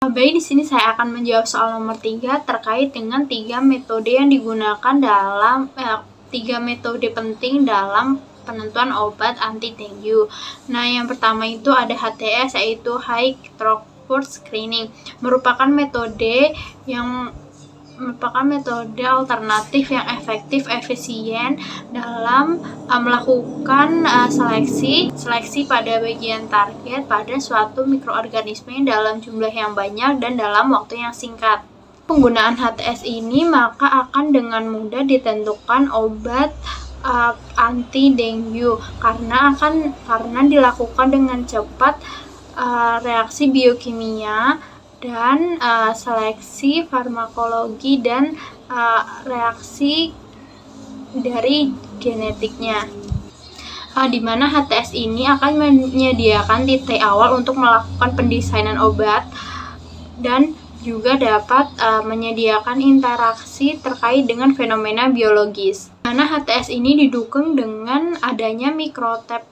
Baik, di sini saya akan menjawab soal nomor 3 terkait dengan 3 metode yang digunakan dalam 3 metode penting dalam penentuan obat anti dengue. Nah, yang pertama itu ada HTS, yaitu High Throughput Screening, merupakan metode alternatif yang efektif, efisien dalam melakukan seleksi pada bagian target pada suatu mikroorganisme dalam jumlah yang banyak dan dalam waktu yang singkat. Penggunaan HTS ini maka akan dengan mudah ditentukan obat anti dengue karena dilakukan dengan cepat reaksi biokimia dan seleksi farmakologi dan reaksi dari genetiknya, di mana HTS ini akan menyediakan titik awal untuk melakukan pendesainan obat dan juga dapat menyediakan interaksi terkait dengan fenomena biologis. Mana HTS ini didukung dengan adanya mikrotap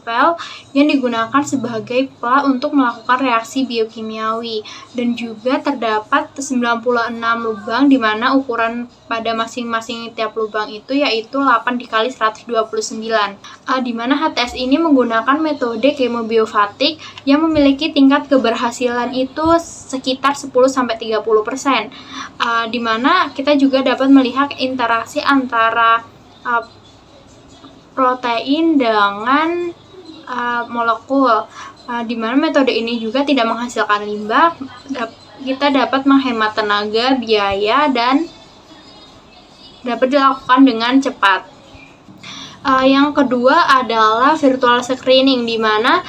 valve yang digunakan sebagai plat untuk melakukan reaksi biokimiawi, dan juga terdapat 96 lubang di mana ukuran pada masing-masing tiap lubang itu yaitu 8 dikali 129, di mana HTS ini menggunakan metode chemobiofatik yang memiliki tingkat keberhasilan itu sekitar 10-30%, di mana kita juga dapat melihat interaksi antara protein dengan molekul, di mana metode ini juga tidak menghasilkan limbah. Kita dapat menghemat tenaga, biaya, dan dapat dilakukan dengan cepat. Yang kedua adalah virtual screening, di mana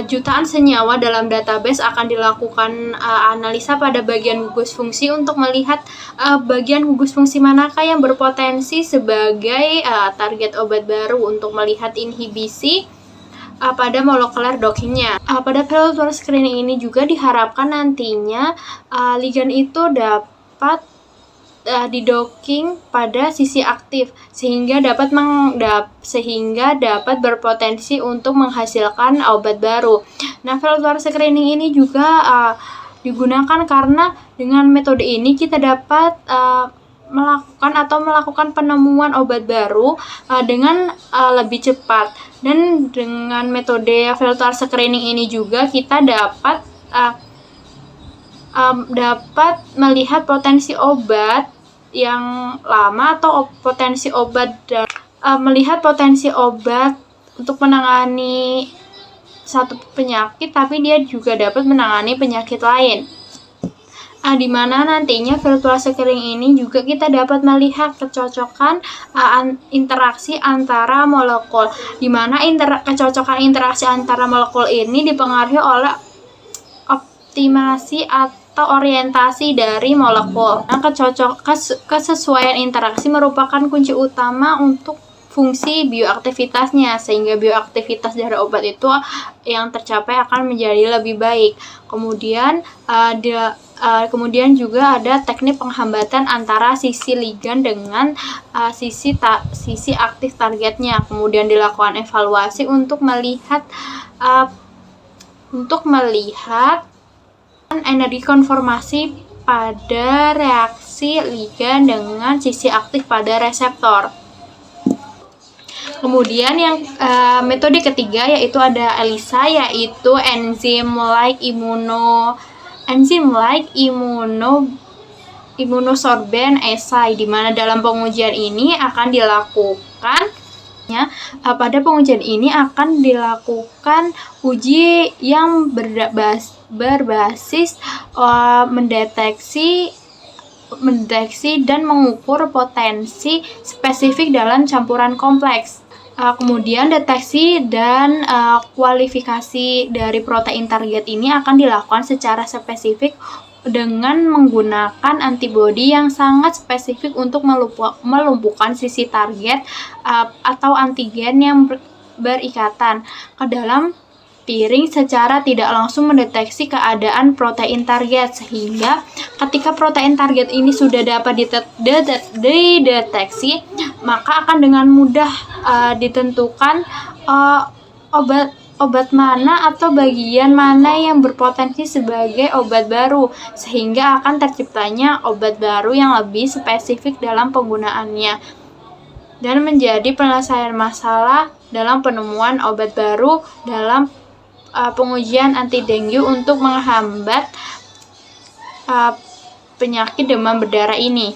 jutaan senyawa dalam database akan dilakukan analisa pada bagian gugus fungsi untuk melihat bagian gugus fungsi manakah yang berpotensi sebagai target obat baru untuk melihat inhibisi pada molekuler dockingnya. Pada virtual screening ini juga diharapkan nantinya ligan itu dapat didocking pada sisi aktif sehingga dapat berpotensi untuk menghasilkan obat baru. Nah, virtual screening ini juga digunakan karena dengan metode ini kita dapat melakukan penemuan obat baru dengan lebih cepat, dan dengan metode virtual screening ini juga kita dapat melihat potensi obat yang lama atau melihat potensi obat untuk menangani satu penyakit, tapi dia juga dapat menangani penyakit lain. Di mana nantinya virtual screening ini juga kita dapat melihat kecocokan interaksi antara molekul, di mana kecocokan interaksi antara molekul ini dipengaruhi oleh optimasi atau orientasi dari molekul. Nah, kesesuaian interaksi merupakan kunci utama untuk fungsi bioaktivitasnya, sehingga bioaktivitas dari obat itu yang tercapai akan menjadi lebih baik. Kemudian juga ada teknik penghambatan antara sisi ligan dengan sisi aktif targetnya. Kemudian dilakukan evaluasi untuk melihat energi konformasi pada reaksi ligan dengan sisi aktif pada reseptor. Kemudian yang metode ketiga yaitu ada ELISA, yaitu enzim like immunosorbent assay, di mana dalam pengujian ini akan dilakukan uji yang berbasis mendeteksi dan mengukur potensi spesifik dalam campuran kompleks. Kemudian deteksi dan kualifikasi dari protein target ini akan dilakukan secara spesifik dengan menggunakan antibodi yang sangat spesifik untuk melumpuhkan sisi target atau antigen yang berikatan ke dalam piring secara tidak langsung mendeteksi keadaan protein target, sehingga ketika protein target ini sudah dapat dideteksi, maka akan dengan mudah ditentukan obat mana atau bagian mana yang berpotensi sebagai obat baru, sehingga akan terciptanya obat baru yang lebih spesifik dalam penggunaannya dan menjadi penyelesaian masalah dalam penemuan obat baru dalam pengujian anti dengue untuk menghambat penyakit demam berdarah ini.